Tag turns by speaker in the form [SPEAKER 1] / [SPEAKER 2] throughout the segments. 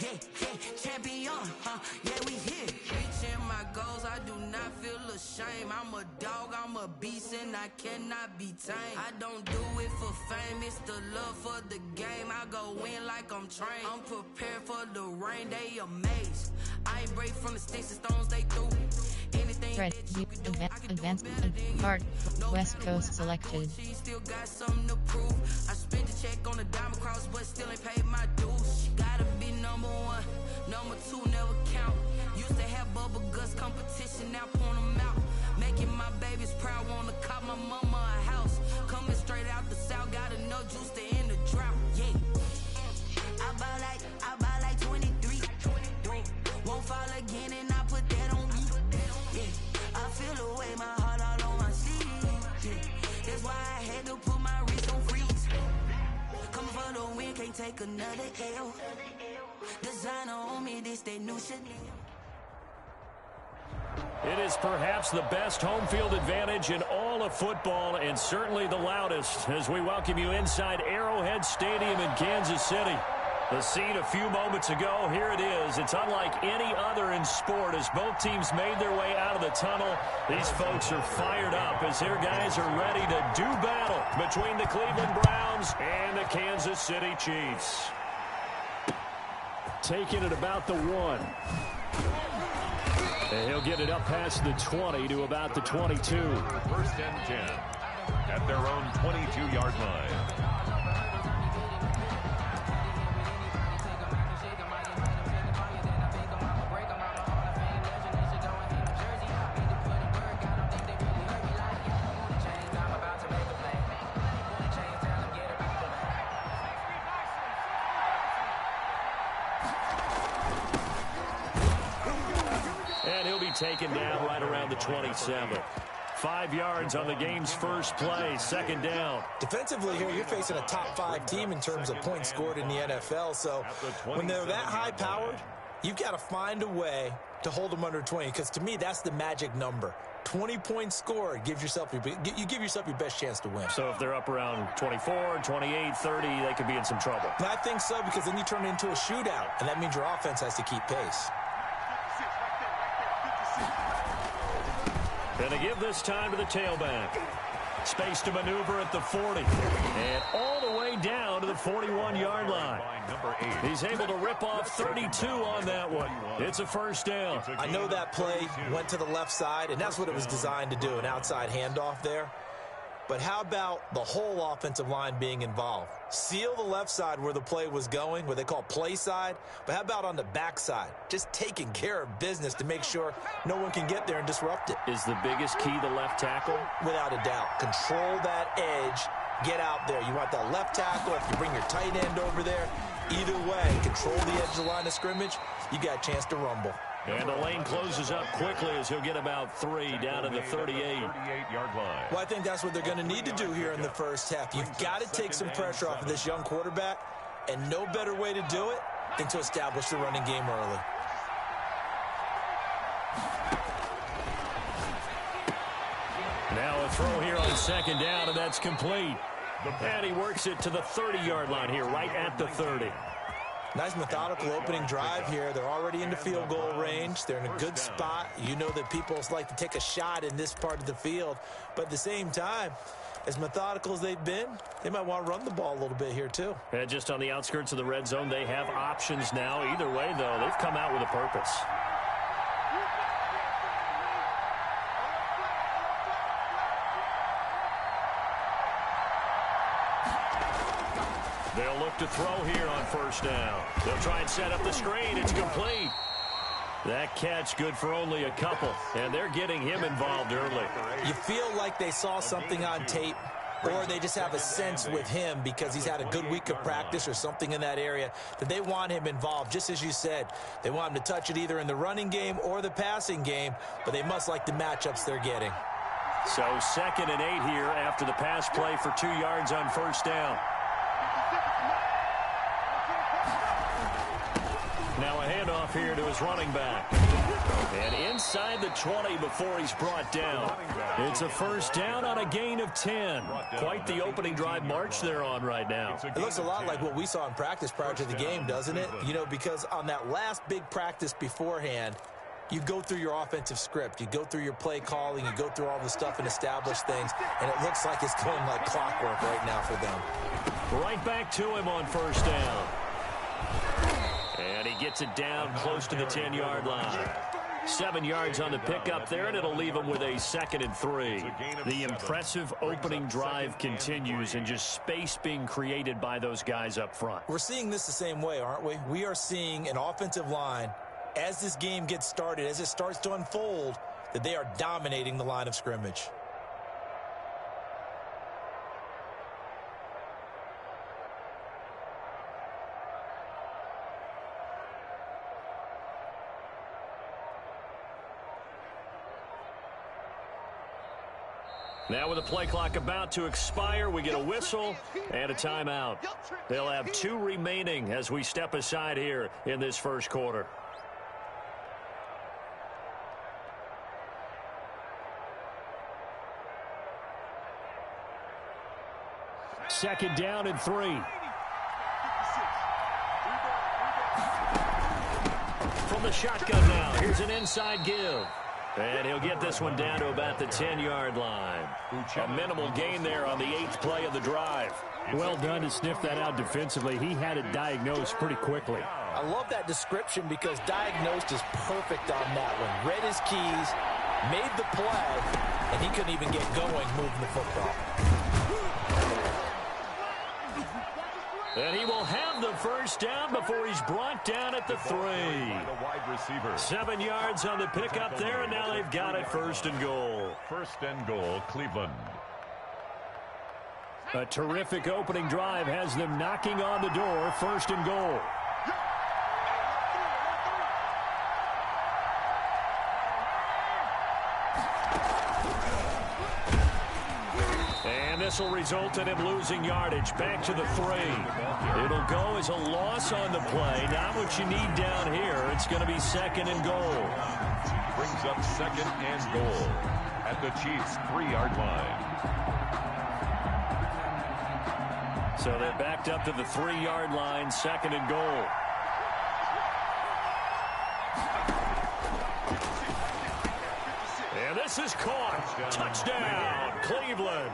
[SPEAKER 1] Yeah, champion, yeah, we here. Reaching my goals, I do not feel ashamed. I'm a dog, I'm a beast, and I cannot be tamed. I don't do it for fame, it's the love for the game. I go in like I'm trained. I'm prepared for the rain, they amazed. I ain't break from the sticks and stones they threw. Anything
[SPEAKER 2] Red, advanced, hard, West Coast selected.
[SPEAKER 1] She still got something to prove. I spent the check on the diamond cross, but still ain't paid my dues. She gotta be number one, number two never count. Used to have bubble guts competition, now point them out. Making my babies proud, wanna cop my mama a house. Coming straight out the south, got enough juice to end the drought. Yeah, I buy like 23. Won't fall again, and I put that on me. Yeah, I feel the way, my heart all on my sleeve. Yeah, that's why I had to put my wrist on freeze. Coming for the win, can't take another L. Designer on me, this that new Chanel.
[SPEAKER 3] It is perhaps the best home field advantage in all of football, and certainly the loudest, as we welcome you inside Arrowhead Stadium in Kansas City. The scene a few moments ago, here it is. It's unlike any other in sport as both teams made their way out of the tunnel. These folks are fired up as their guys are ready to do battle between the Cleveland Browns and the Kansas City Chiefs. Taking it about the 1. And he'll get it up past the 20 to about the 22.
[SPEAKER 4] First and 10 at their own 22-yard line.
[SPEAKER 3] Taken down right around the 27. 5 yards on the game's first play, second down.
[SPEAKER 5] Defensively here, you're facing a top 5 team in terms of points scored in the NFL. So when they're that high-powered, you've got to find a way to hold them under 20. Because to me, that's the magic number. 20 points scored gives yourself you give yourself your best chance to win.
[SPEAKER 3] So if they're up around 24, 28, 30, they could be in some trouble.
[SPEAKER 5] And I think so, because then you turn it into a shootout, and that means your offense has to keep pace.
[SPEAKER 3] And they give this time to the tailback. Space to maneuver at the 40. And all the way down to the 41-yard line. He's able to rip off 32 on that one. It's a first down.
[SPEAKER 5] I know that play went to the left side, and that's what it was designed to do, an outside handoff there. But how about the whole offensive line being involved? Seal the left side where the play was going, what they call play side. But how about on the back side? Just taking care of business to make sure no one can get there and disrupt it.
[SPEAKER 3] Is the biggest key the left tackle?
[SPEAKER 5] Without a doubt. Control that edge. Get out there. You want that left tackle. If you bring your tight end over there, either way, control the edge of the line of scrimmage, you got a chance to rumble.
[SPEAKER 3] And the lane closes up quickly as he'll get about 3 down to the 38-yard line.
[SPEAKER 5] Well, I think that's what they're going to need to do here in the first half. You've got to take some pressure off of this young quarterback, and no better way to do it than to establish the running game early.
[SPEAKER 3] Now a throw here on second down, and that's complete. And he works it to the 30-yard line here, right at the 30.
[SPEAKER 5] Nice methodical opening drive here. They're already into field goal range. They're in a good spot. You know that people like to take a shot in this part of the field. But at the same time, as methodical as they've been, they might want to run the ball a little bit here too.
[SPEAKER 3] And just on the outskirts of the red zone, they have options now. Either way, though, they've come out with a purpose. They'll look to throw here on first down. They'll try and set up the screen. It's complete. That catch good for only a couple, and they're getting him involved early.
[SPEAKER 5] You feel like they saw something on tape, or they just have a sense with him because he's had a good week of practice or something in that area that they want him involved. Just as you said, they want him to touch it either in the running game or the passing game, but they must like the matchups they're getting.
[SPEAKER 3] So 2nd and 8 here after the pass play for 2 yards on first down. Now a handoff here to his running back. And inside the 20 before he's brought down. It's a first down on a gain of 10. Quite the opening drive march they're on right now.
[SPEAKER 5] It looks a lot like what we saw in practice prior to the game, doesn't it? You know, because on that last big practice beforehand, you go through your offensive script. You go through your play calling. You go through all the stuff and establish things. And it looks like it's going like clockwork right now for them.
[SPEAKER 3] Right back to him on first down. And he gets it down close to the 10-yard line. 7 yards on the pickup there, and it'll leave him with a 2nd and 3. The impressive opening drive continues, and just space being created by those guys up front.
[SPEAKER 5] We're seeing this the same way, aren't we? We are seeing an offensive line, as this game gets started, as it starts to unfold, that they are dominating the line of scrimmage.
[SPEAKER 3] Now with the play clock about to expire, we get a whistle and a timeout. They'll have 2 remaining as we step aside here in this first quarter. Second down and 3. From the shotgun now, here's an inside give. And he'll get this one down to about the 10-yard line. A minimal gain there on the 8th play of the drive.
[SPEAKER 6] Well done to sniff that out defensively. He had it diagnosed pretty quickly.
[SPEAKER 5] I love that description because diagnosed is perfect on that one. Read his keys, made the play, and he couldn't even get going moving the football.
[SPEAKER 3] And he will have the first down before he's brought down at the 3. 7 yards on the pickup there, and now they've got it 1st and goal.
[SPEAKER 4] 1st and goal, Cleveland.
[SPEAKER 3] A terrific opening drive has them knocking on the door, 1st and goal. This will result in him losing yardage. Back to the 3. It'll go as a loss on the play. Not what you need down here. It's going to be 2nd and goal.
[SPEAKER 4] Brings up 2nd and goal at the Chiefs' 3-yard line.
[SPEAKER 3] So they're backed up to the 3-yard line, 2nd and goal. And this is caught. Touchdown, Cleveland.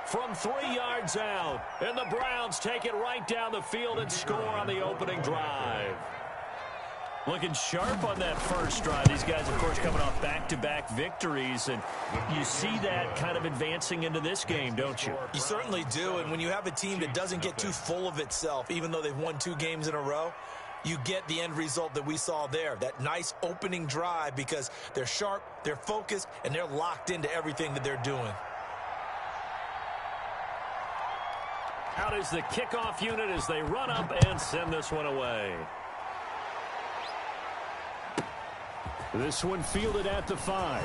[SPEAKER 3] From 3 yards out, and the Browns take it right down the field and score on the opening drive. Looking sharp on that first drive. These guys, of course, coming off back-to-back victories, and you see that kind of advancing into this game, don't you?
[SPEAKER 5] You certainly do, and when you have a team that doesn't get too full of itself, even though they've won 2 games in a row, you get the end result that we saw there, that nice opening drive, because they're sharp, they're focused, and they're locked into everything that they're doing.
[SPEAKER 3] Out is the kickoff unit as they run up and send this one away. This one fielded at the 5.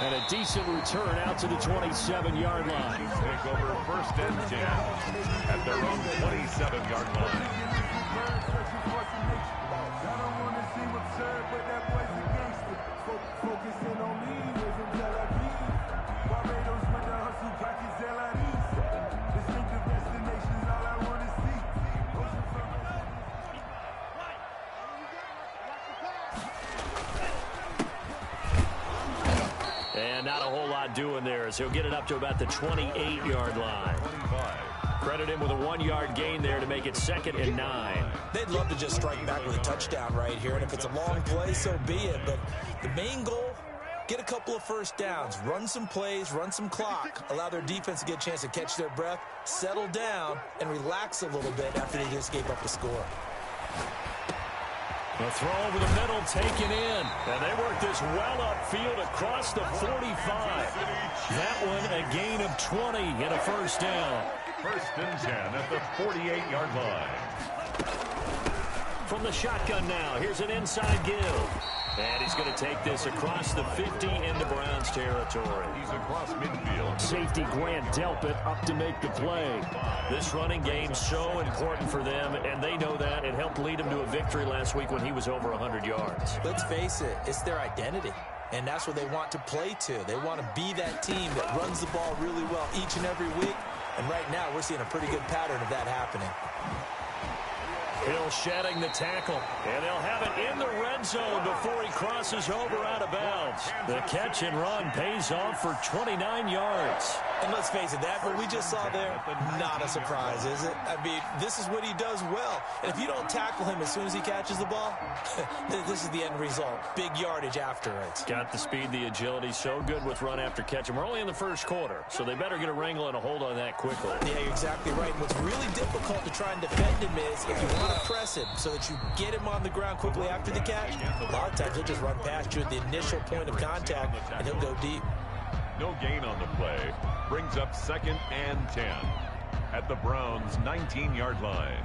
[SPEAKER 3] And a decent return out to the 27-yard line.
[SPEAKER 4] Take over 1st and 10 at their own 27-yard line.
[SPEAKER 3] And not a whole lot doing there as he'll get it up to about the 28-yard line. Credit him with a 1-yard gain there to make it 2nd and 9.
[SPEAKER 5] They'd love to just strike back with a touchdown right here, and if it's a long play, so be it. But the main goal, get a couple of first downs, run some plays, run some clock, allow their defense to get a chance to catch their breath, settle down, and relax a little bit after they just gave up a score.
[SPEAKER 3] The throw over the middle taken in. And they work this well upfield across the 45. That one a gain of 20 and a first down.
[SPEAKER 4] 1st and 10 at the 48-yard line.
[SPEAKER 3] From the shotgun now, here's an inside give. And he's going to take this across the 50 into Browns territory.
[SPEAKER 4] He's across midfield.
[SPEAKER 6] Safety Grant Delpit up to make the play.
[SPEAKER 3] This running game's so important for them, and they know that. It helped lead them to a victory last week when he was over 100 yards.
[SPEAKER 5] Let's face it, it's their identity. And that's what they want to play to. They want to be that team that runs the ball really well each and every week. And right now, we're seeing a pretty good pattern of that happening.
[SPEAKER 3] Hill shedding the tackle, and they'll have it in the red zone before he crosses over out of bounds. The catch and run pays off for 29 yards.
[SPEAKER 5] And let's face it, that what we just saw there, not a surprise, is it? I mean, this is what he does well. And if you don't tackle him as soon as he catches the ball, this is the end result. Big yardage after it.
[SPEAKER 3] Got the speed, the agility, so good with run after catch. And we're only in the first quarter, so they better get a wrangle and a hold on that quickly.
[SPEAKER 5] Yeah, you're exactly right. And what's really difficult to try and defend him is if you want to press him so that you get him on the ground quickly after the catch, a lot of times he'll just run past you at the initial point of contact, and he'll go deep.
[SPEAKER 4] No gain on the play. Brings up 2nd and 10 at the Browns' 19-yard line.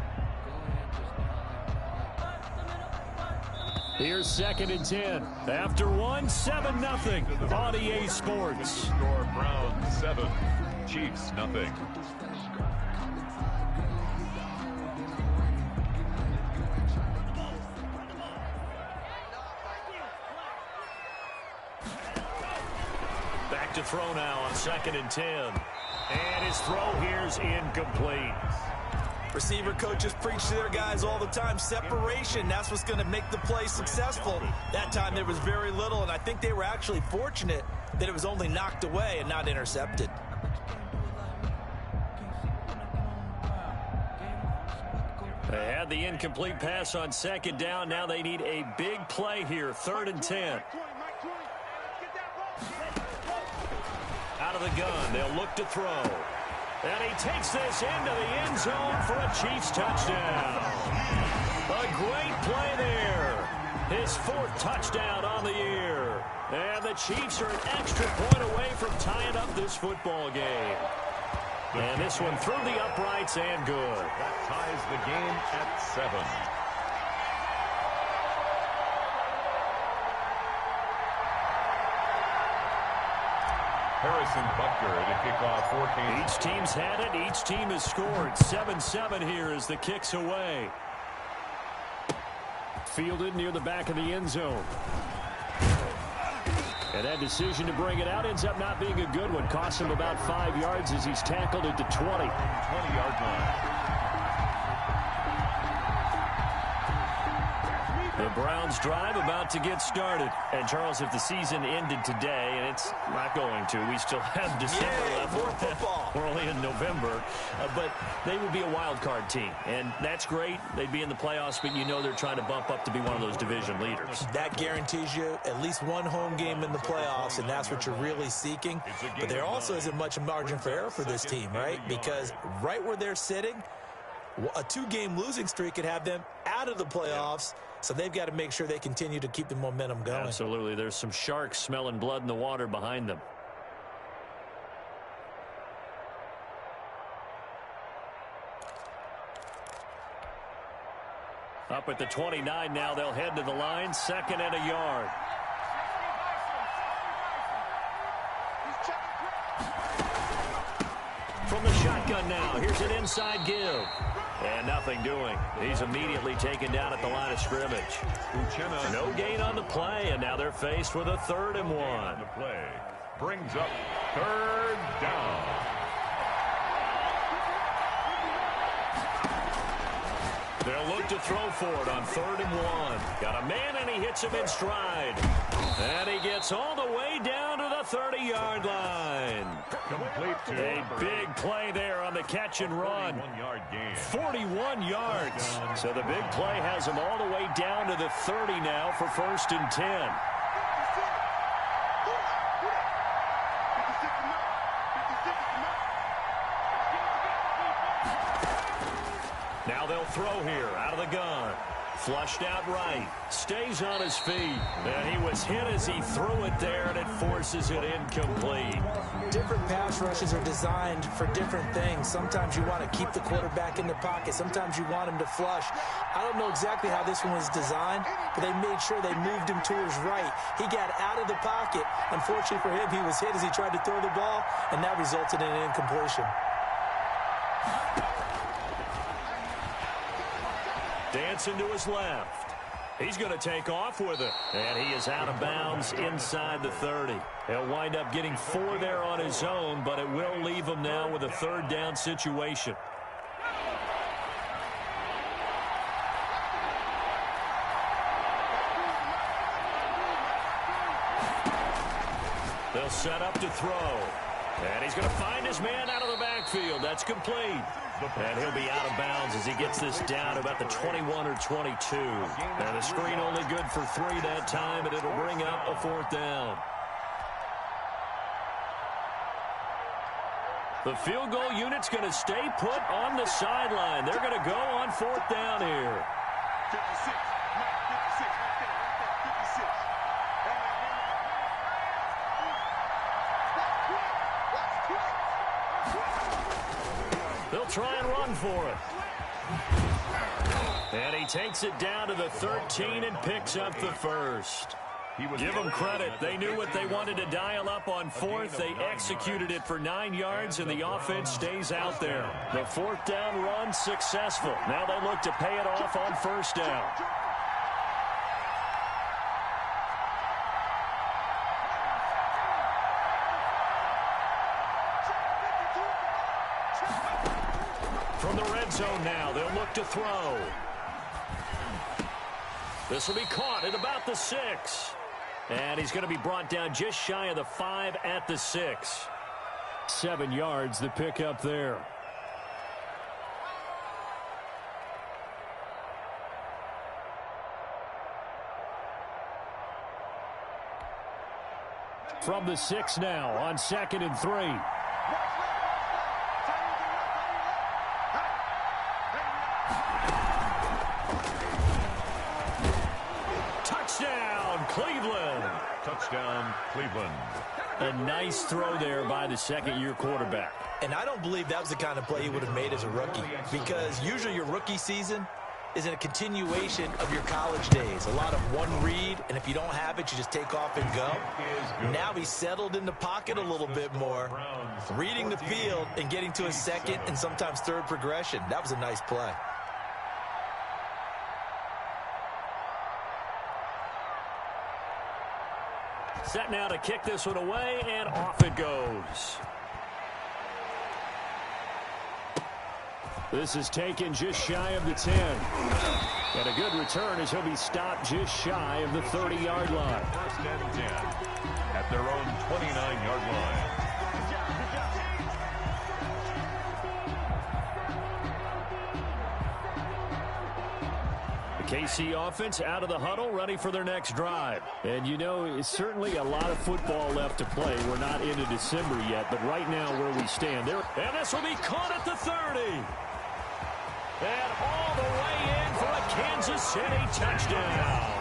[SPEAKER 6] Here's 2nd and 10.
[SPEAKER 3] After one, 7-0 on EA Sports.
[SPEAKER 4] Score Browns 7, Chiefs nothing.
[SPEAKER 3] Back to throw now on 2nd and 10. And his throw here's incomplete.
[SPEAKER 5] Receiver coaches preach to their guys all the time. Separation, that's what's going to make the play successful. That time there was very little, and I think they were actually fortunate that it was only knocked away and not intercepted.
[SPEAKER 3] They had the incomplete pass on 2nd down. Now they need a big play here, 3rd and 10. Out of the gun, they'll look to throw. And he takes this into the end zone for a Chiefs touchdown. A great play there. His 4th touchdown on the year. And the Chiefs are an extra point away from tying up this football game. And this one through the uprights and good.
[SPEAKER 4] That ties the game at 7. Harrison Butker to kick off 14.
[SPEAKER 3] Each team's had it. Each team has scored. 7-7 here as the kick's away.
[SPEAKER 6] Fielded near the back of the end zone. And that decision to bring it out ends up not being a good one. Costs him about 5 yards as he's tackled at the 20.
[SPEAKER 4] 20-yard line.
[SPEAKER 3] The Browns drive about to get started. And, Charles, if the season ended today, and it's not going to, we still have December left.
[SPEAKER 5] More football.
[SPEAKER 3] We're only in November. But they would be a wild card team. And that's great. They'd be in the playoffs, but you know they're trying to bump up to be one of those division leaders.
[SPEAKER 5] That guarantees you at least one home game in the playoffs, and that's what you're really seeking. But there also isn't much margin for error for this team, right? Because right where they're sitting, a 2-game losing streak could have them out of the playoffs. So they've got to make sure they continue to keep the momentum going.
[SPEAKER 3] Absolutely. There's some sharks smelling blood in the water behind them. Up at the 29 now. They'll head to the line. 2nd and a yard. From the shotgun now. Here's an inside give. And nothing doing. He's immediately taken down at the line of scrimmage. No gain on the play, and now they're faced with a 3rd and 1.
[SPEAKER 4] The play brings up 3rd down.
[SPEAKER 3] They'll look to throw for it on 3rd and 1. Got a man, and he hits him in stride. And he gets all the way down to the 30-yard line.
[SPEAKER 4] Complete to
[SPEAKER 3] a big play there on the catch and run.
[SPEAKER 4] 41-yard gain.
[SPEAKER 3] 41 yards. So the big play has him all the way down to the 30 now for 1st and 10. Now they'll throw here out of the gun. Flushed out right. Stays on his feet. And he was hit as he threw it there, and it forces it incomplete.
[SPEAKER 5] Different pass rushes are designed for different things. Sometimes you want to keep the quarterback in the pocket. Sometimes you want him to flush. I don't know exactly how this one was designed, but they made sure they moved him to his right. He got out of the pocket. Unfortunately for him, he was hit as he tried to throw the ball, and that resulted in an incompletion.
[SPEAKER 3] Dancing to his left. He's going to take off with it. And he is out of bounds inside the 30. He'll wind up getting 4 there on his own, but it will leave him now with a 3rd down situation. They'll set up to throw. And he's going to find his man out of the backfield. That's complete. And he'll be out of bounds as he gets this down to about the 21 or 22. And the screen only good for 3 that time, and it'll bring up a 4th down. The field goal unit's going to stay put on the sideline. They're going to go on 4th down here.
[SPEAKER 7] 56.
[SPEAKER 3] They'll try and run for it. And he takes it down to the 13 and picks up the 1st. Give them credit. They knew what they wanted to dial up on 4th. They executed it for 9 yards, and the offense stays out there. The 4th down run successful. Now they look to pay it off on 1st down. From the red zone now, they'll look to throw. This will be caught at about the 6. And he's going to be brought down just shy of the 5 at the 6. 7 yards, the pickup there. From the 6 now on 2nd and 3.
[SPEAKER 4] Touchdown, Cleveland.
[SPEAKER 3] A nice throw there by the 2nd-year quarterback.
[SPEAKER 5] And I don't believe that was the kind of play he would have made as a rookie, because usually your rookie season is in a continuation of your college days. A lot of one read, and if you don't have it, you just take off and go. Now he's settled in the pocket a little bit more, reading the field and getting to a 2nd and sometimes 3rd progression. That was a nice play.
[SPEAKER 3] Set now to kick this one away, and off it goes. This is taken just shy of the 10. And a good return as he'll be stopped just shy of the 30-yard line.
[SPEAKER 4] 1st and 10 at their own 29-yard line.
[SPEAKER 3] KC offense out of the huddle, ready for their next drive. And you know, it's certainly a lot of football left to play. We're not into December yet, but right now where we stand there. And this will be caught at the 30. And all the way in for a Kansas City touchdown.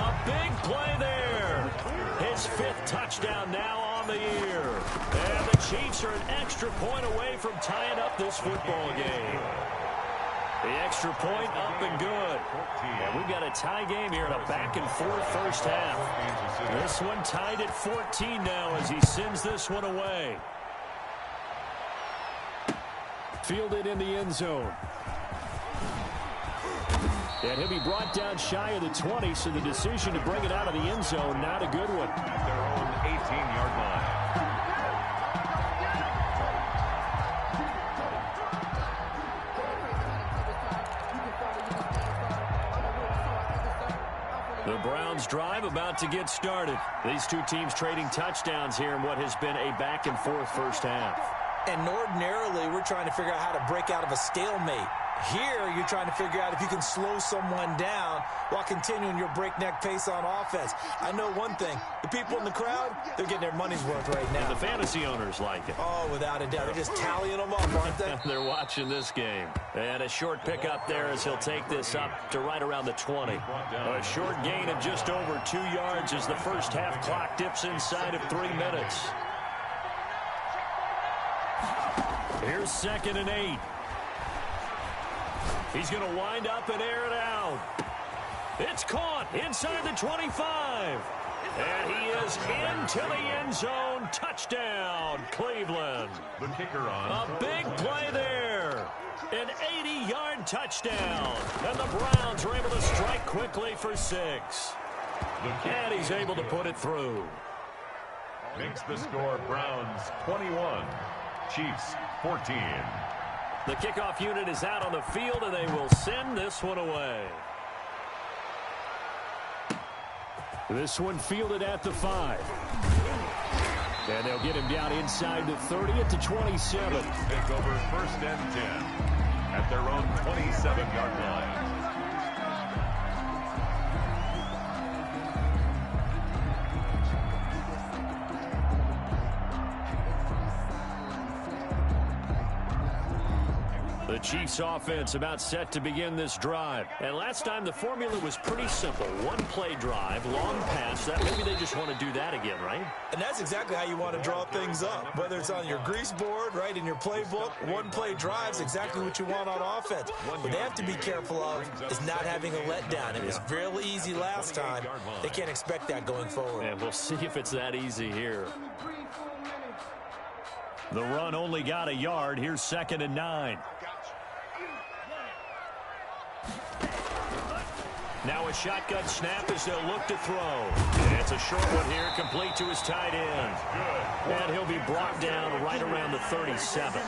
[SPEAKER 3] A big play there. His 5th touchdown now on the year. And the Chiefs are an extra point away from tying up this football game. The extra point up and good. And we've got a tie game here in a back-and-forth first half. This one tied at 14 now as he sends this one away. Fielded in the end zone. And he'll be brought down shy of the 20, so the decision to bring it out of the end zone, not a good one.
[SPEAKER 4] Their own 18-yard line.
[SPEAKER 3] The Browns drive about to get started. These two teams trading touchdowns here in what has been a back-and-forth first half.
[SPEAKER 5] And ordinarily, we're trying to figure out how to break out of a stalemate. Here, you're trying to figure out if you can slow someone down while continuing your breakneck pace on offense. I know one thing. The people in the crowd, they're getting their money's worth right now.
[SPEAKER 3] And the fantasy owners like it.
[SPEAKER 5] Oh, without a doubt. They're just tallying them up, aren't they?
[SPEAKER 3] They're watching this game. And a short pickup there as he'll take this up to right around the 20. A short gain of just over 2 yards as the first half clock dips inside of 3 minutes. Here's 2nd and 8. He's going to wind up and air it out. It's caught inside the 25. And he is into the end zone. Touchdown, Cleveland.
[SPEAKER 4] The kicker on.
[SPEAKER 3] A big play there. An 80-yard touchdown. And the Browns are able to strike quickly for 6. And he's able to put it through.
[SPEAKER 4] Makes the score Browns 21, Chiefs 14.
[SPEAKER 3] The kickoff unit is out on the field, and they will send this one away. This one fielded at the 5. And they'll get him down inside the 30 at the 27.
[SPEAKER 4] Take over 1st and 10 at their own 27-yard line.
[SPEAKER 3] The Chiefs offense about set to begin this drive. And last time the formula was pretty simple. One play drive, long pass. Maybe they just want to do that again, right?
[SPEAKER 5] And that's exactly how you want to draw things up. Whether it's on your grease board, right, in your playbook, one play drive is exactly what you want on offense. What they have to be careful of is not having a letdown. It was real easy last time. They can't expect that going forward.
[SPEAKER 3] And we'll see if it's that easy here. The run only got a yard. Here's 2nd and 9. Now a shotgun snap as they'll look to throw. And it's a short one here, complete to his tight end. And he'll be brought down right around the 37.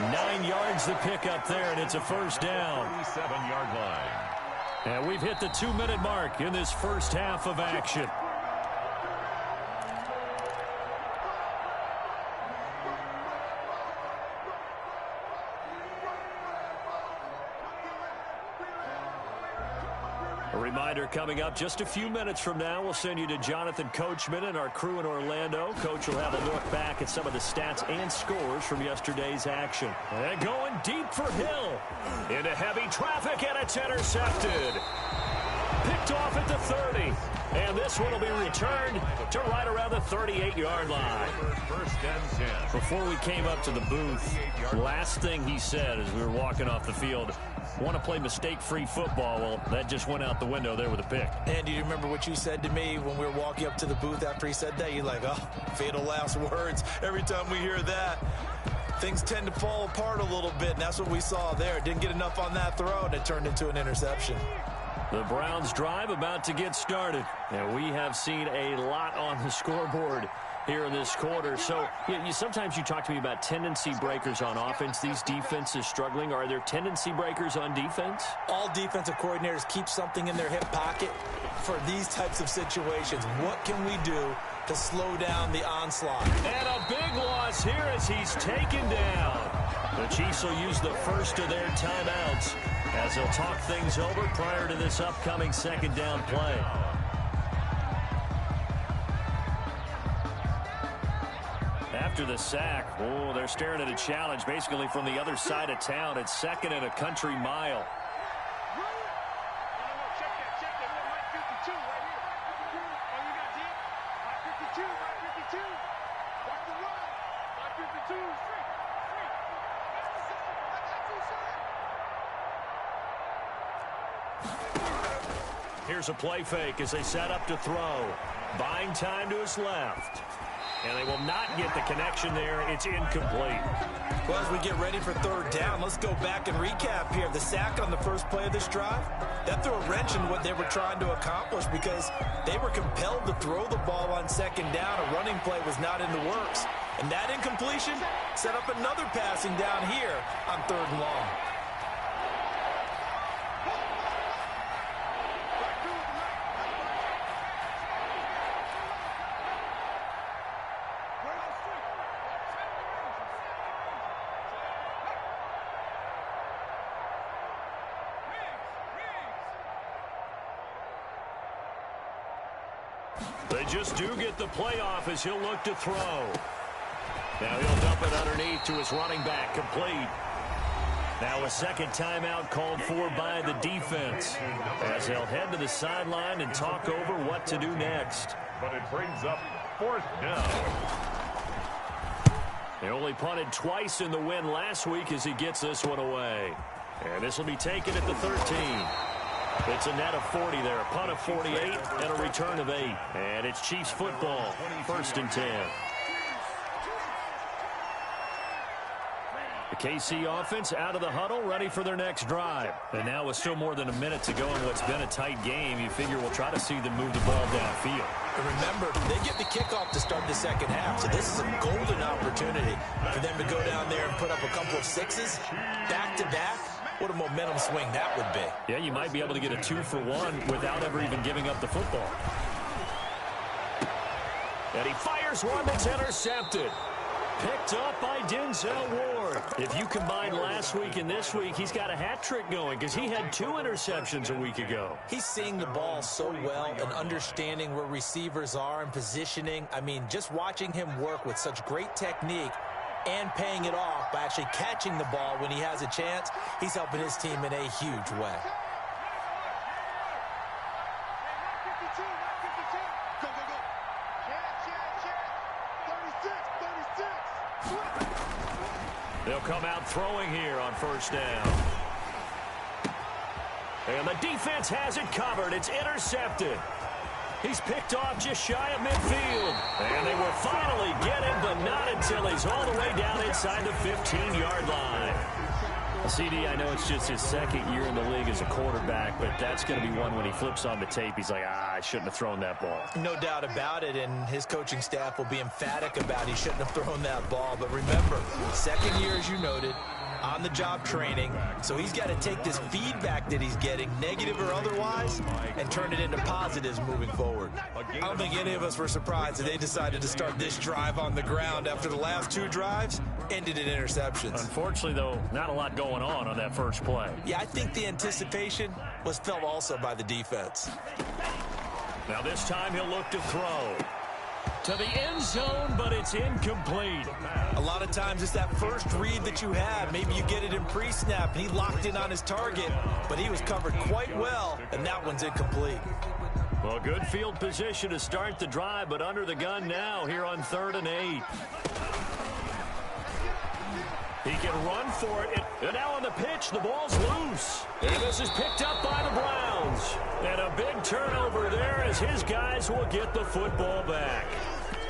[SPEAKER 3] 9 yards to pick up there, and it's a first down.
[SPEAKER 4] 37-yard line.
[SPEAKER 3] And we've hit the 2-minute mark in this first half of action. A reminder coming up just a few minutes from now, we'll send you to Jonathan Coachman and our crew in Orlando. Coach will have a look back at some of the stats and scores from yesterday's action. And going deep for Hill. Into heavy traffic, and it's intercepted. Picked off at the 30. And this one will be returned to right around the 38-yard line. Before we came up to the booth, last thing he said as we were walking off the field, want to play mistake-free football. Well, that just went out the window there with a pick.
[SPEAKER 5] And do you remember what you said to me when we were walking up to the booth after he said that? You're like, oh, fatal last words. Every time we hear that, things tend to fall apart a little bit, and that's what we saw there. Didn't get enough on that throw, and it turned into an interception.
[SPEAKER 3] The Browns drive about to get started. And we have seen a lot on the scoreboard here in this quarter. So sometimes you talk to me about tendency breakers on offense. These defenses struggling. Are there tendency breakers on defense?
[SPEAKER 5] All defensive coordinators keep something in their hip pocket for these types of situations. What can we do to slow down the onslaught?
[SPEAKER 3] And a big loss here as he's taken down. The Chiefs will use the first of their timeouts as they'll talk things over prior to this upcoming 2nd down play. After the sack, they're staring at a challenge basically from the other side of town. It's 2nd and a country mile. Here's a play fake as they set up to throw. Buying time to his left. And they will not get the connection there. It's incomplete.
[SPEAKER 5] Well, as we get ready for 3rd down, let's go back and recap here. The sack on the first play of this drive, that threw a wrench in what they were trying to accomplish because they were compelled to throw the ball on 2nd down. A running play was not in the works. And that incompletion set up another passing down here on 3rd and long.
[SPEAKER 3] They just do get the playoff as he'll look to throw. Now he'll dump it underneath to his running back, complete. Now a second timeout called for by the defense as they'll head to the sideline and talk over what to do next.
[SPEAKER 4] But it brings up 4th down.
[SPEAKER 3] They only punted twice in the win last week as he gets this one away. And this will be taken at the 13. It's a net of 40 there, a punt of 48 and a return of 8. And it's Chiefs football, 1st and 10. The KC offense out of the huddle, ready for their next drive. And now with still more than a minute to go in what's been a tight game, you figure we'll try to see them move the ball downfield.
[SPEAKER 5] And remember, they get the kickoff to start the second half, so this is a golden opportunity for them to go down there and put up a couple of 6s back-to-back. What a momentum swing that would be.
[SPEAKER 3] Yeah, you might be able to get a 2-for-1 without ever even giving up the football. And he fires one that's intercepted. Picked up by Denzel Ward. If you combine last week and this week, he's got a hat trick going because he had 2 interceptions a week ago.
[SPEAKER 5] He's seeing the ball so well and understanding where receivers are and positioning. I mean, just watching him work with such great technique and paying it off by actually catching the ball when he has a chance, he's helping his team in a huge way.
[SPEAKER 3] They'll come out throwing here on 1st down. And the defense has it covered. It's intercepted. He's picked off just shy of midfield. And they will finally get him, but not until he's all the way down inside the 15-yard line. CD, I know it's just his 2nd year in the league as a quarterback, but that's going to be one when he flips on the tape. He's like, I shouldn't have thrown that ball.
[SPEAKER 5] No doubt about it, and his coaching staff will be emphatic about he shouldn't have thrown that ball. But remember, 2nd year, as you noted, on-the-job training. So he's got to take this feedback that he's getting, negative or otherwise, and turn it into positives moving forward. I don't think any of us were surprised that they decided to start this drive on the ground after the last 2 drives ended in interceptions.
[SPEAKER 3] Unfortunately, though, not a lot going on that first play.
[SPEAKER 5] Yeah, I think the anticipation was felt also by the defense.
[SPEAKER 3] Now this time he'll look to throw to the end zone, but it's incomplete.
[SPEAKER 5] A lot of times it's that first read that you have. Maybe you get it in pre-snap, and he locked in on his target, but he was covered quite well, and that one's incomplete.
[SPEAKER 3] Well, good field position to start the drive, but under the gun now here on 3rd and 8. He can run for it, and now on the pitch, the ball's loose. And this is picked up by the Browns. And a big turnover there as his guys will get the football back.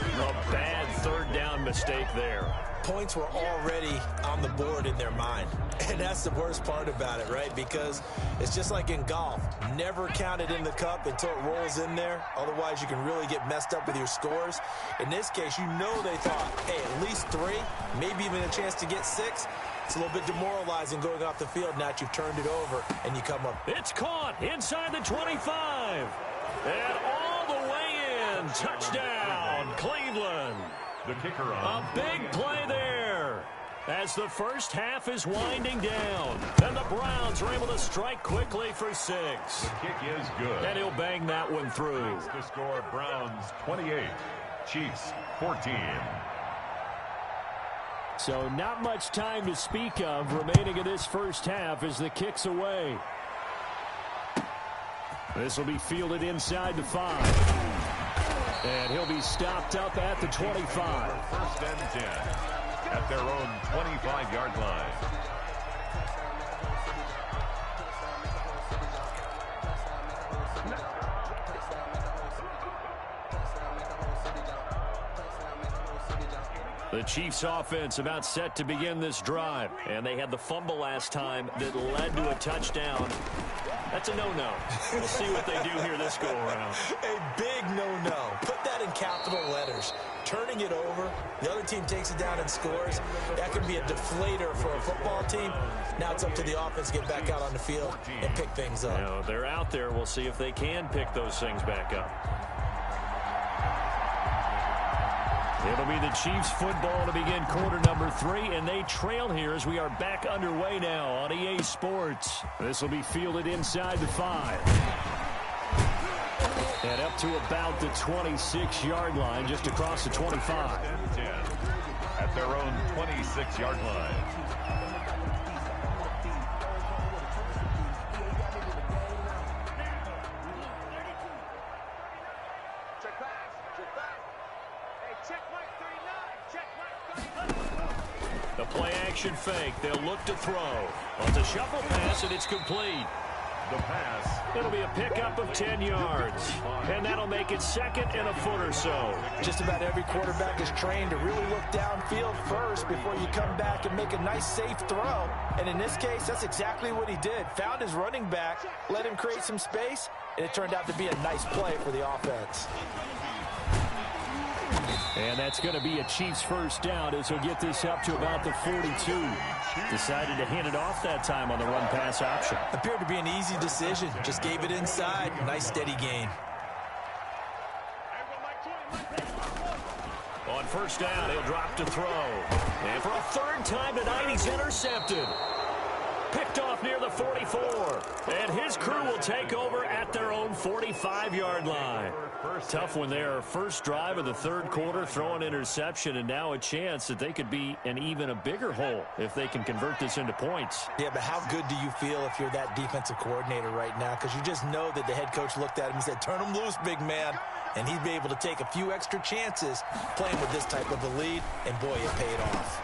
[SPEAKER 3] A bad 3rd down mistake there.
[SPEAKER 5] Points were already on the board in their mind. And that's the worst part about it, right? Because it's just like in golf. Never count it in the cup until it rolls in there. Otherwise, you can really get messed up with your scores. In this case, you know they thought, hey, at least 3, maybe even a chance to get 6. It's a little bit demoralizing going off the field. Now that you've turned it over and you come up.
[SPEAKER 3] It's caught inside the 25. And all the way in. Touchdown, Cleveland.
[SPEAKER 4] The kicker on.
[SPEAKER 3] A big play there as the first half is winding down. And the Browns are able to strike quickly for 6.
[SPEAKER 4] The kick is good.
[SPEAKER 3] And he'll bang that one through.
[SPEAKER 4] The score, Browns 28, Chiefs 14.
[SPEAKER 6] So not much time to speak of remaining in this first half as the kick's away. This will be fielded inside the 5. And he'll be stopped up at the 25.
[SPEAKER 4] 1st and 10 at their own 25-yard line.
[SPEAKER 3] The Chiefs offense about set to begin this drive. And they had the fumble last time that led to a touchdown. That's a no-no. We'll see what they do here this go-around.
[SPEAKER 5] A big no-no. Put that in capital letters. Turning it over, the other team takes it down and scores. That can be a deflator for a football team. Now it's up to the offense to get back out on the field and pick things up.
[SPEAKER 3] You know, they're out there. We'll see if they can pick those things back up. It'll be the Chiefs football to begin quarter number 3, and they trail here as we are back underway now on EA Sports. This will be fielded inside the 5.
[SPEAKER 6] And up to about the 26-yard line, just across the 25.
[SPEAKER 4] 10 at their own 26-yard line.
[SPEAKER 6] The play-action fake. They'll look to throw. On the shuffle pass, and it's complete.
[SPEAKER 4] The pass.
[SPEAKER 6] It'll be a pickup of 10 yards. And that'll make it second and a foot or so.
[SPEAKER 5] Just about every quarterback is trained to really look downfield first before you come back and make a nice, safe throw. And in this case, that's exactly what he did. Found his running back, let him create some space, and it turned out to be a nice play for the offense.
[SPEAKER 6] And that's going to be a Chiefs first down as he'll get this up to about the 42. Decided to hand it off that time on the run-pass option.
[SPEAKER 5] Appeared to be an easy decision. Just gave it inside. Nice, steady gain.
[SPEAKER 6] On first down, he'll drop to throw. And for a third time tonight, he's intercepted. Picked off near the 44. And his crew will take over at their own 45-yard line. Tough one there. First drive of the third quarter, throw an interception, and now a chance that they could be in even a bigger hole if they can convert this into points.
[SPEAKER 5] Yeah, but how good do you feel if you're that defensive coordinator right now? Because you just know that the head coach looked at him and said, turn him loose, big man. And he'd be able to take a few extra chances playing with this type of a lead, and boy, it paid off.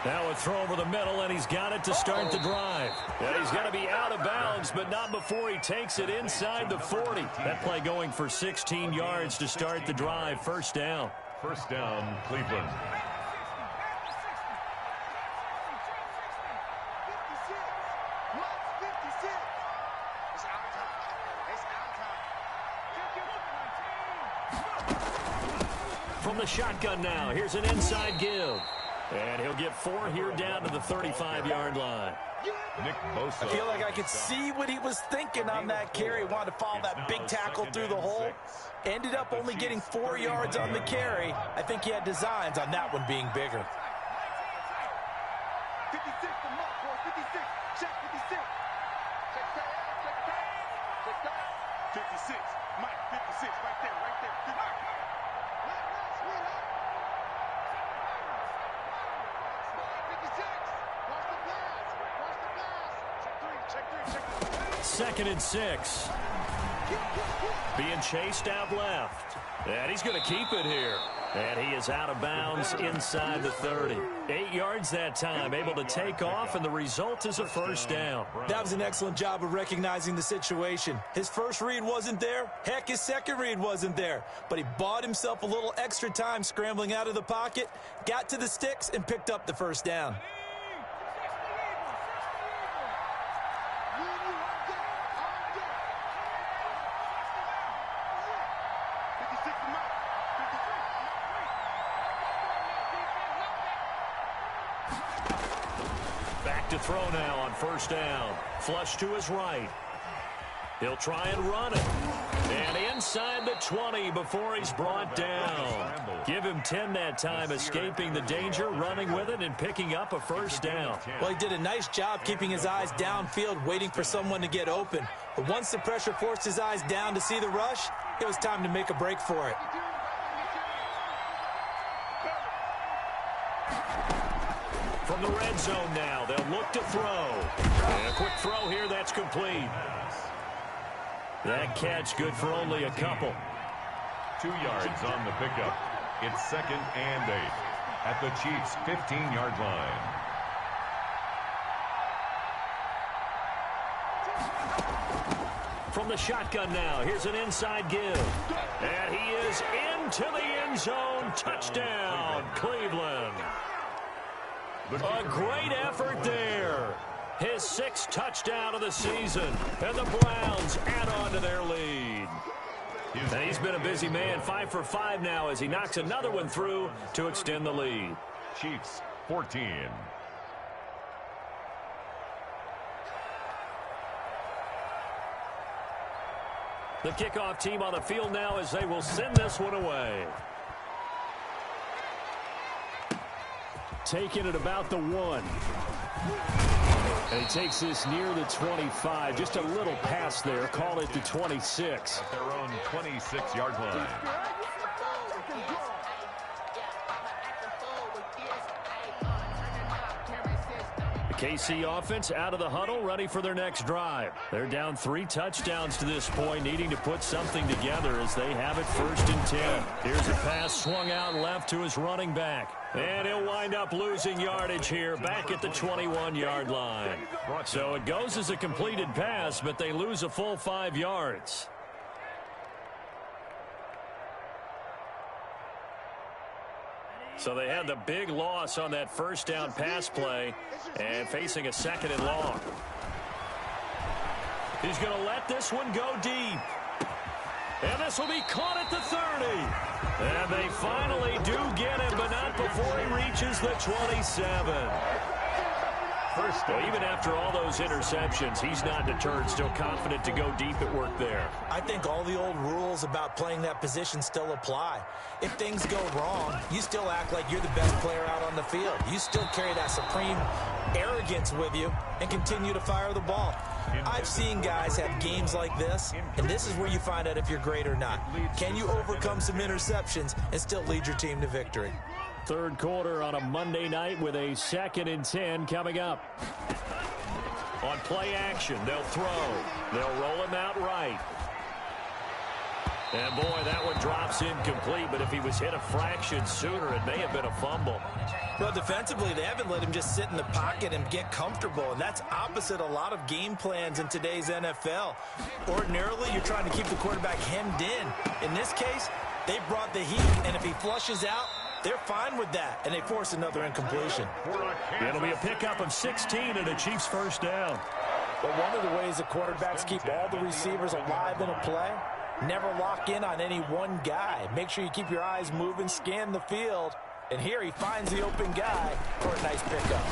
[SPEAKER 6] Now a throw over the middle, and he's got it to start the drive. And he's got to be out of bounds, but not before he takes it inside the 40. That play going for 16 yards to start the drive. First down.
[SPEAKER 4] First down, Cleveland.
[SPEAKER 6] From the shotgun now, here's an inside give. And he'll get 4 here down to the 35-yard line.
[SPEAKER 4] Nick Bosa.
[SPEAKER 5] I feel like I could see what he was thinking on that carry. Wanted to follow that big tackle through the hole. Ended up only getting 4 yards on the carry. I think he had designs on that one being bigger.
[SPEAKER 7] 56, the mark, boy. 56. Check 56. Check that. Check that. Check that. 56. Mike, 56. Right there. Right there.
[SPEAKER 6] Second and 6. Being chased out left. And he's going to keep it here. And he is out of bounds inside the 30. 8 yards that time, able to take off, and the result is a first down.
[SPEAKER 5] That was an excellent job of recognizing the situation. His first read wasn't there. Heck, his second read wasn't there. But he bought himself a little extra time scrambling out of the pocket, got to the sticks, and picked up the first down.
[SPEAKER 6] To throw now on first down. Flush to his right. He'll try and run it. And inside the 20 before he's brought down. Give him 10 that time, escaping the danger, running with it, and picking up a first down.
[SPEAKER 5] Well, he did a nice job keeping his eyes downfield, waiting for someone to get open. But once the pressure forced his eyes down to see the rush, it was time to make a break for it.
[SPEAKER 6] From the red zone now, they'll look to throw. And a quick throw here, that's complete. That catch good for only a couple.
[SPEAKER 4] 2 yards on the pickup. It's second and 8 at the Chiefs' 15-yard line.
[SPEAKER 6] From the shotgun now, here's an inside give. And he is into the end zone. Touchdown, Cleveland. A great effort there. His 6th touchdown of the season. And the Browns add on to their lead. And he's been a busy man. 5 for 5 now as he knocks another one through to extend the lead.
[SPEAKER 4] Chiefs 14.
[SPEAKER 6] The kickoff team on the field now as they will send this one away. Taking it about the 1.
[SPEAKER 3] And he takes this near the 25. Just a little pass there. Call it the 26.
[SPEAKER 4] At their own 26-yard line.
[SPEAKER 3] The KC offense out of the huddle, ready for their next drive. They're down 3 touchdowns to this point, needing to put something together as they have it 1st and 10. Here's a pass swung out left to his running back. And he'll wind up losing yardage here back at the 21-yard line. So it goes as a completed pass, but they lose a full 5 yards. So they had the big loss on that 1st down pass play and facing a 2nd and long. He's going to let this one go deep. And this will be caught at the 30. And they finally do get him, but not before he reaches the 27. Well, even after all those interceptions, he's not deterred, still confident to go deep at work there.
[SPEAKER 5] I think all the old rules about playing that position still apply. If things go wrong, you still act like you're the best player out on the field. You still carry that supreme arrogance with you and continue to fire the ball. I've seen guys have games like this, and this is where you find out if you're great or not. Can you overcome some interceptions and still lead your team to victory?
[SPEAKER 3] 3rd quarter on a Monday night with a 2nd and 10 coming up. On play action, they'll throw. They'll roll him out right. And boy, that one drops incomplete, but if he was hit a fraction sooner, it may have been a fumble.
[SPEAKER 5] Well, defensively, they haven't let him just sit in the pocket and get comfortable, and that's opposite a lot of game plans in today's NFL. Ordinarily, you're trying to keep the quarterback hemmed in. In this case, they brought the heat, and if he flushes out, they're fine with that, and they force another incompletion.
[SPEAKER 3] It'll be a pickup of 16 and a Chiefs 1st down.
[SPEAKER 5] But one of the ways the quarterbacks keep all the receivers alive in a play, never lock in on any one guy. Make sure you keep your eyes moving, scan the field, and here he finds the open guy for a nice pickup.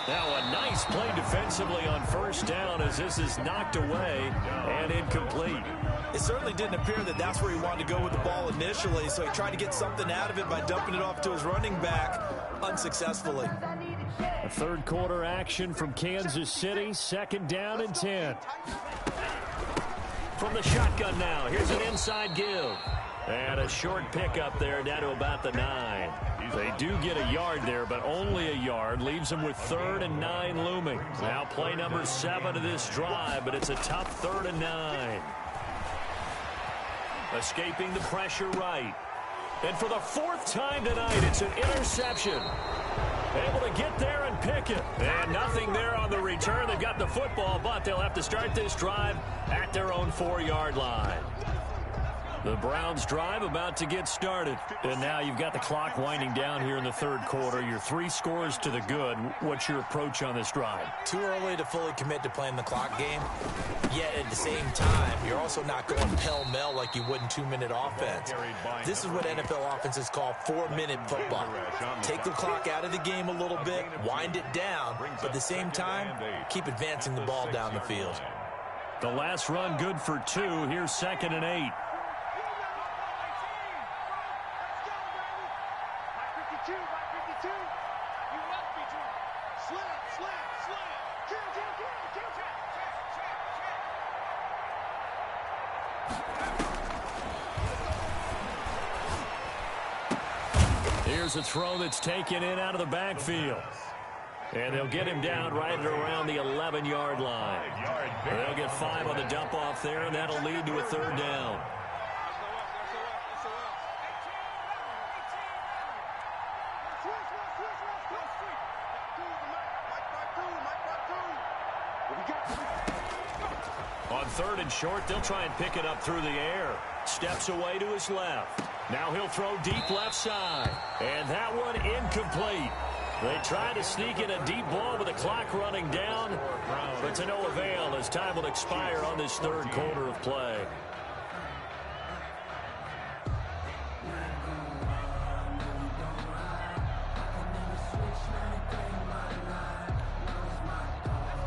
[SPEAKER 3] Now a nice play defensively on 1st down as this is knocked away and incomplete.
[SPEAKER 5] It certainly didn't appear that that's where he wanted to go with the ball initially, so he tried to get something out of it by dumping it off to his running back unsuccessfully.
[SPEAKER 3] A 3rd quarter action from Kansas City, 2nd down and 10. From the shotgun now, here's an inside give. And a short pickup there down to about the 9. They do get a yard there, but only a yard. Leaves them with 3rd and 9 looming. Now play number 7 of this drive, but it's a tough 3rd and 9. Escaping the pressure right. And for the 4th time tonight, it's an interception. Able to get there and pick it. And nothing there on the return. They've got the football, but they'll have to start this drive at their own 4-yard line. The Browns drive about to get started. And now you've got the clock winding down here in the 3rd quarter. You're 3 scores to the good. What's your approach on this drive?
[SPEAKER 5] Too early to fully commit to playing the clock game. Yet at the same time, you're also not going pell-mell like you would in 2-minute offense. This is what NFL offenses call 4-minute football. Take the clock out of the game a little bit, wind it down, but at the same time, keep advancing the ball down the field.
[SPEAKER 3] The last run good for 2. Here's 2nd and 8. Here's a throw that's taken in out of the backfield. And they'll get him down right at around the 11-yard line. They'll get 5 on the dump off there, and that'll lead to a 3rd down. On 3rd and short, they'll try and pick it up through the air. Steps away to his left. Now he'll throw deep left side. And that one incomplete. They try to sneak in a deep ball with the clock running down, but to no avail as time will expire on this 3rd quarter of play.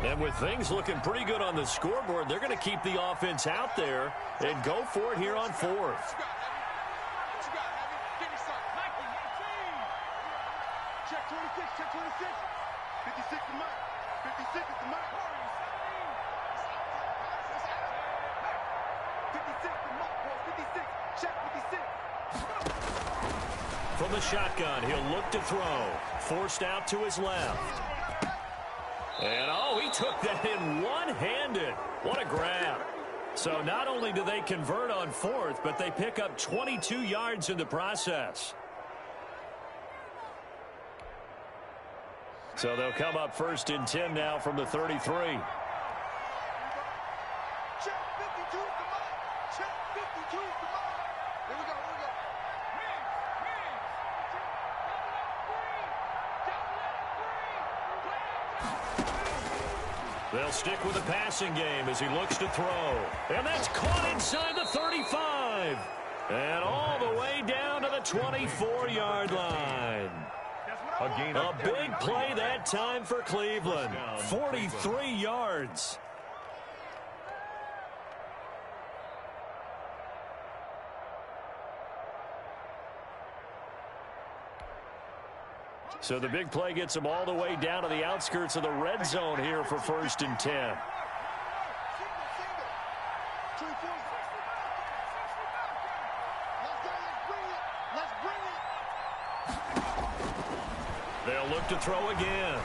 [SPEAKER 3] And with things looking pretty good on the scoreboard, they're going to keep the offense out there and go for it here on 4th.
[SPEAKER 7] Check 26, check 26. 56 to Mike. 56 is the mark. 56 the mark, boys. 56. Check 56.
[SPEAKER 6] From the shotgun, he'll look to throw. Forced out to his left. And, oh, he took that in one-handed. What a grab. So not only do they convert on fourth, but they pick up 22 yards in the process. So they'll come up 1st and 10 now from the 33.
[SPEAKER 7] Check 52 is the mark. Check 52 is the mark. Here we go, here we go.
[SPEAKER 6] They'll stick with the passing game as he looks to throw. And that's caught inside the 35. And all the way down to the 24-yard line. A big play that time for Cleveland. 43 yards. So the big play gets them all the way down to the outskirts of the red zone here for 1st and 10. They'll look to throw again.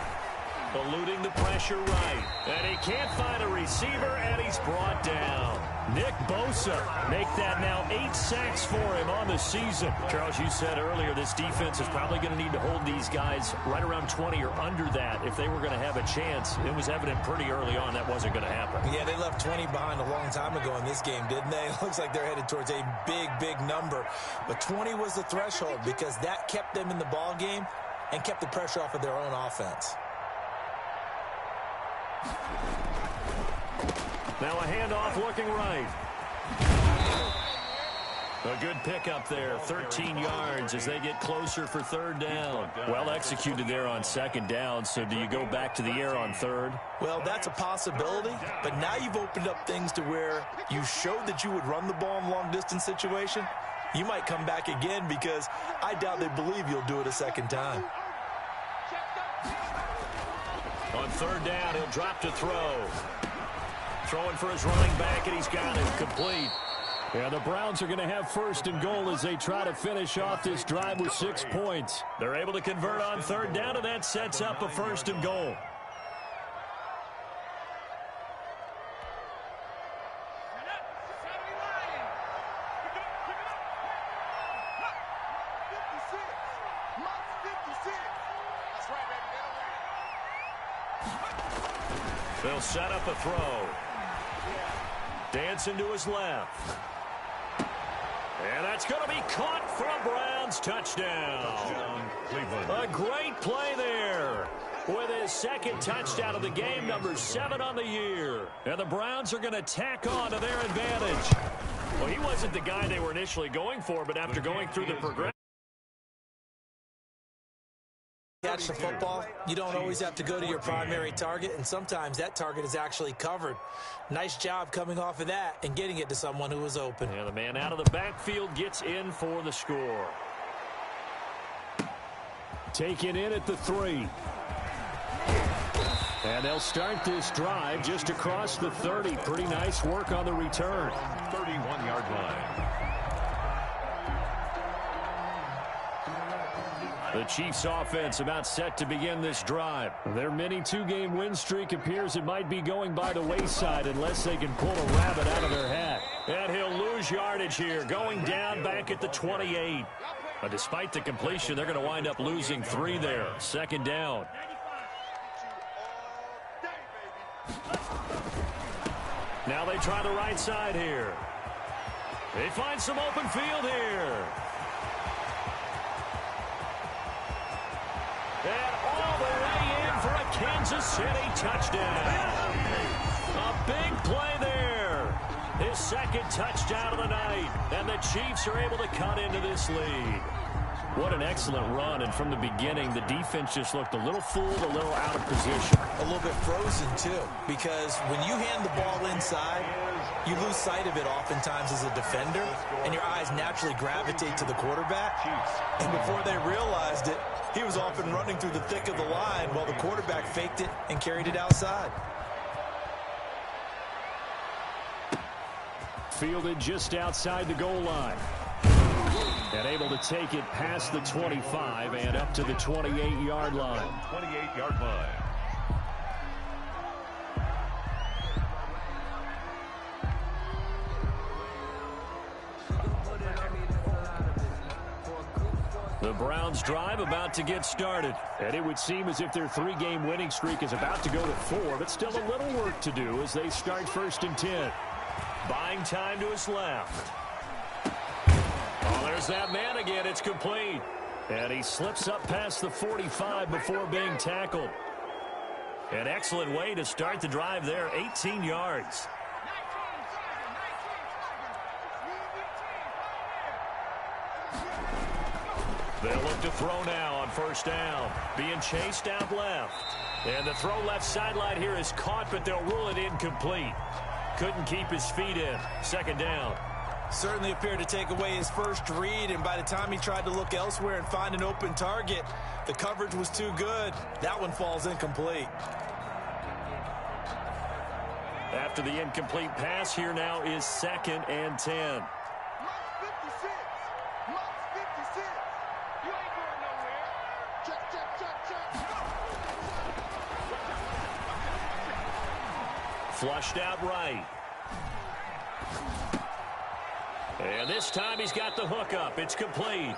[SPEAKER 6] Eluding the pressure right. And he can't find a receiver, and he's brought down. Nick Bosa make that now 8 sacks for him on the season. Charles, you said earlier this defense is probably going to need to hold these guys right around 20 or under that if they were going to have a chance. It was evident pretty early on that wasn't going to happen.
[SPEAKER 5] Yeah, they left 20 behind a long time ago in this game, didn't they? It looks like they're headed towards a big, big number. But 20 was the threshold because that kept them in the ball game and kept the pressure off of their own offense.
[SPEAKER 6] Now a handoff looking right. A good pickup there, 13 yards as they get closer for 3rd down. Well executed there on 2nd down, so do you go back to the air on 3rd?
[SPEAKER 5] Well, that's a possibility, but now you've opened up things to where you showed that you would run the ball in long-distance situation. You might come back again because I doubt they believe you'll do it a 2nd time.
[SPEAKER 6] On 3rd down, he'll drop to throw. Throwing for his running back, and he's got it complete. Yeah, the Browns are going to have 1st and goal as they try to finish off this drive with 6 points. They're able to convert on 3rd down, and that sets up a 1st and goal. They'll set up a throw. Dancing to his left. And that's going to be caught for a Browns touchdown. A great play there. With his 2nd touchdown of the game, number 7 on the year. And the Browns are going to tack on to their advantage. Well, he wasn't the guy they were initially going for, but after going through the progression.
[SPEAKER 5] Catch the football, you don't always have to go to your primary target, and sometimes that target is actually covered. Nice job coming off of that and getting it to someone who was open.
[SPEAKER 6] Yeah, the man out of the backfield gets in for the score. Taken in at the 3. And they'll start this drive just across the 30. Pretty nice work on the return.
[SPEAKER 4] 31-yard line.
[SPEAKER 6] The Chiefs offense about set to begin this drive. Their mini 2-game win streak appears it might be going by the wayside unless they can pull a rabbit out of their hat. And he'll lose yardage here, going down back at the 28. But despite the completion, they're going to wind up losing 3 there. 2nd down. Now they try the right side here. They find some open field here. And all the way in for a Kansas City touchdown. A big play there. His 2nd touchdown of the night. And the Chiefs are able to cut into this lead. What an excellent run. And from the beginning, the defense just looked a little fooled, a little out of position.
[SPEAKER 5] A little bit frozen, too, because when you hand the ball inside, You lose sight of it oftentimes as a defender, and your eyes naturally gravitate to the quarterback. And before they realized it, he was off and running through the thick of the line while the quarterback faked it and carried it outside.
[SPEAKER 3] Fielded just outside the goal line. And able to take it past the 25 and up to the 28-yard line.
[SPEAKER 4] 28-yard line.
[SPEAKER 3] The Browns drive about to get started. And it would seem as if their 3-game winning streak is about to go to 4, but still a little work to do as they start 1st and 10. Buying time to his left. Oh, there's that man again. It's complete. And he slips up past the 45 before being tackled. An excellent way to start the drive there, 18 yards. They'll look to throw now on 1st down. Being chased out left. And the throw left sideline here is caught, but they'll rule it incomplete. Couldn't keep his feet in. 2nd down.
[SPEAKER 5] Certainly appeared to take away his first read, and by the time he tried to look elsewhere and find an open target, the coverage was too good. That one falls incomplete.
[SPEAKER 3] After the incomplete pass, here now is 2nd and 10. Flushed out right. And this time he's got the hook up. It's complete.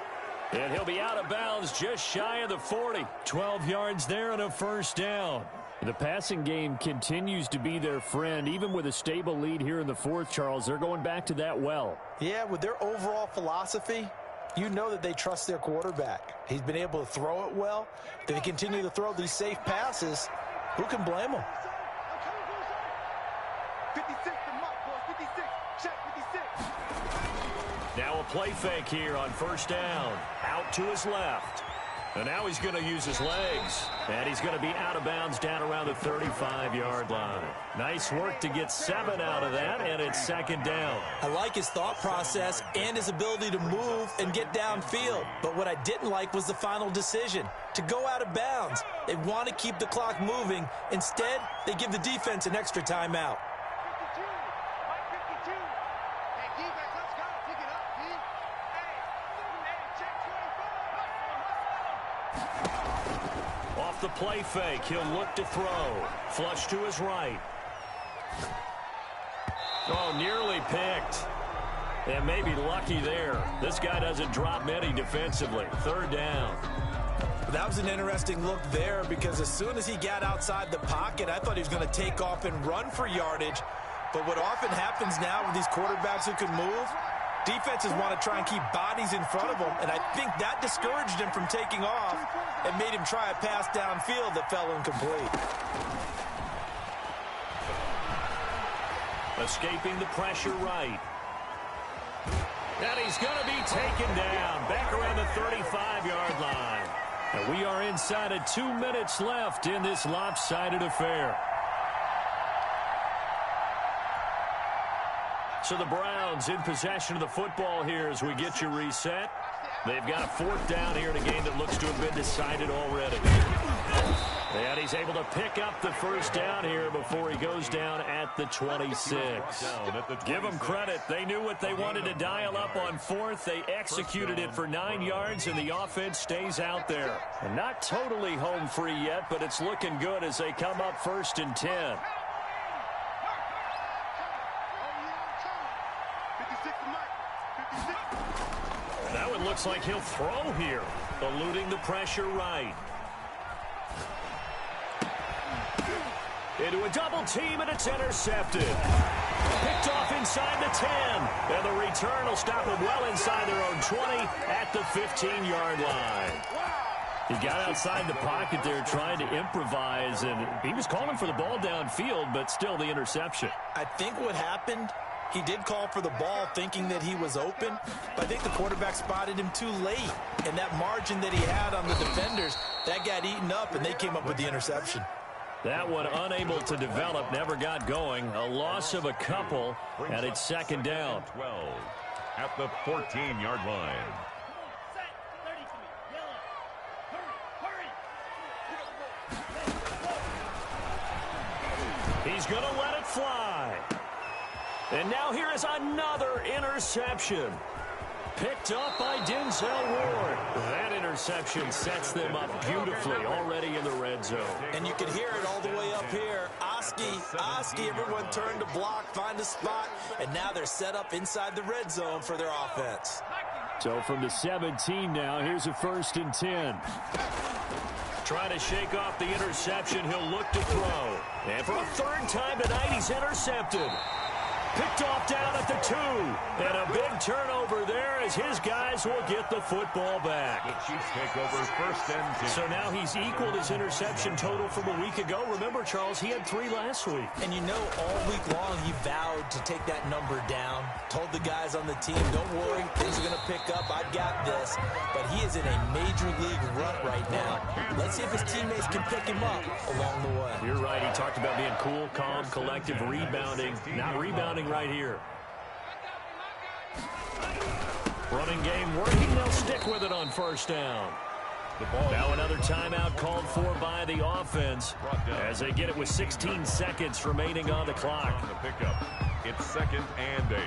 [SPEAKER 3] And he'll be out of bounds just shy of the 40. 12 yards there and a 1st down. The passing game continues to be their friend. Even with a stable lead here in the 4th, Charles, they're going back to that well.
[SPEAKER 5] Yeah, with their overall philosophy, you know that they trust their quarterback. He's been able to throw it well. They continue to throw these safe passes. Who can blame them?
[SPEAKER 7] 56, the mark, boys. 56. Check 56.
[SPEAKER 3] Now a play fake here on 1st down. Out to his left. And now he's going to use his legs. And he's going to be out of bounds down around the 35-yard line. Nice work to get 7 out of that, and it's 2nd down.
[SPEAKER 5] I like his thought process and his ability to move and get downfield. But what I didn't like was the final decision, to go out of bounds. They want to keep the clock moving. Instead, they give the defense an extra timeout.
[SPEAKER 3] The play fake. He'll look to throw. Flush to his right. Oh, nearly picked. And maybe lucky there. This guy doesn't drop many defensively. 3rd down.
[SPEAKER 5] That was an interesting look there because as soon as he got outside the pocket, I thought he was going to take off and run for yardage. But what often happens now with these quarterbacks who can move, defenses want to try and keep bodies in front of them, and I think that discouraged him from taking off and made him try a pass downfield that fell incomplete.
[SPEAKER 3] Escaping the pressure right. And he's going to be taken down back around the 35-yard line. And we are inside of 2 minutes left in this lopsided affair. So the Browns in possession of the football here as we get you reset. They've got a 4th down here in a game that looks to have been decided already. And he's able to pick up the 1st down here before he goes down at the 26. Give them credit. They knew what they wanted to dial up on 4th. They executed it for 9 yards, and the offense stays out there. And not totally home free yet, but it's looking good as they come up 1st and 10. That one looks like he'll throw here, eluding the pressure right. Into a double team, and it's intercepted. Picked off inside the 10. And the return will stop them well inside their own 20 at the 15-yard line. He got outside the pocket there trying to improvise, and he was calling for the ball downfield, but still the interception.
[SPEAKER 5] I think what happened, he did call for the ball thinking that he was open, but I think the quarterback spotted him too late. And that margin that he had on the defenders, that got eaten up, and they came up with the interception.
[SPEAKER 3] That one unable to develop, never got going. A loss of a couple, and it's second down.
[SPEAKER 4] 12 at the 14-yard line.
[SPEAKER 3] He's going to let it fly. And now here is another interception. Picked up by Denzel Ward. That interception sets them up beautifully already in the red zone.
[SPEAKER 5] And you can hear it all the way up here. Oski, everyone turned to block, find a spot, and now they're set up inside the red zone for their offense.
[SPEAKER 3] So from the 17 now, here's a 1st and 10. Trying to shake off the interception, he'll look to throw. And for a 3rd time tonight, he's intercepted. Picked off down at the 2. And a big turnover there as his guys will get the football back.
[SPEAKER 4] The Chiefs take over 1st and 10.
[SPEAKER 3] So now he's equaled his interception total from a week ago. Remember, Charles, he had 3 last week.
[SPEAKER 5] And you know, all week long he vowed to take that number down. Told the guys on the team, don't worry, things are going to pick up. I've got this. But he is in a major league rut right now. Let's see if his teammates can pick him up along the way.
[SPEAKER 3] You're right. He talked about being cool, calm, collective, rebounding. Not rebounding right here. Running game working. They'll stick with it on 1st down. Now another timeout called for by the offense as they get it with 16 seconds remaining on the clock.
[SPEAKER 4] On the pickup, it's 2nd and 8.